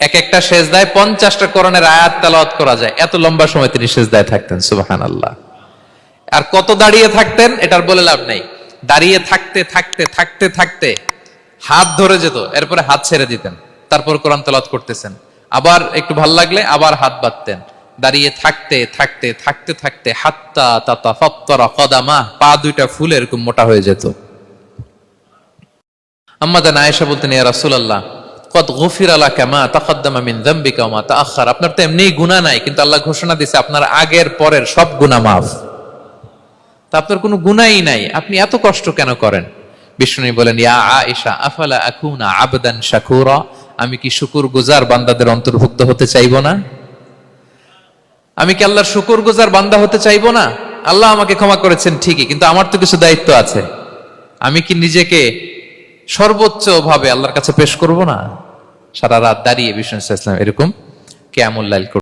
এক একটা সেজদায় 50টা কোরআনের আয়াত তেলাওয়াত করা যায়, এত লম্বা সময় তিনি সেজদায় থাকতেন। সুবহানাল্লাহ। আর কত দাঁড়িয়ে থাকতেন এটার বলে লাভ নাই। দাঁড়িয়ে থাকতে থাকতে থাকতে থাকতে হাত ধরে যেত, এরপরে হাত ছেড়ে দিতেন, তারপর কোরআন তেলাওয়াত করতেছেন। আবার একটু ভাল লাগলে আবার হাত বাঁধতেন। দাঁড়িয়ে থাকতে থাকতে থাকতে থাকতে হাত্তা তাতাফাত্তারা কদামা, পা দুইটা ফুলে এরকম মোটা হয়ে যেত। আম্মা জান আয়েশা বলতেন, ইয়া রাসূলুল্লাহ কদ গুফিরা লাকা মা তাকদ্দামা মিন যামবিকা ওয়া মা তাআখার। আপনার তো এমনিই গুনাহ নাই, কিন্তু আল্লাহ ঘোষণা দিয়েছে আপনার আগের পরের সব গুনাহ মাফ। তা আপনার কোনো গুনাহই নাই, আপনি এত কষ্ট কেন করেন? বিষ্ণু বলেন, ইয়া আয়েশা আফালা আকুনা আবদান শাকুরা, আমি কি শুকরগুজার বান্দাদের অন্তর্ভুক্ত হতে চাইবো না? আমি কি আল্লাহর শুকরগুজার বান্দা হতে চাইবো না? আল্লাহ আমাকে ক্ষমা করেছেন ঠিকই, কিন্তু আমার তো কিছু দায়িত্ব আছে। আমি কি নিজেকে সর্বোচ্চ ভাবে আল্লাহর কাছে পেশ করব না? সারা রাত দাঁড়িয়ে বিষ্ণু সাল্লাল্লাহু আলাইহি ওয়াসাল্লাম এরকম কিয়ামুল লাইল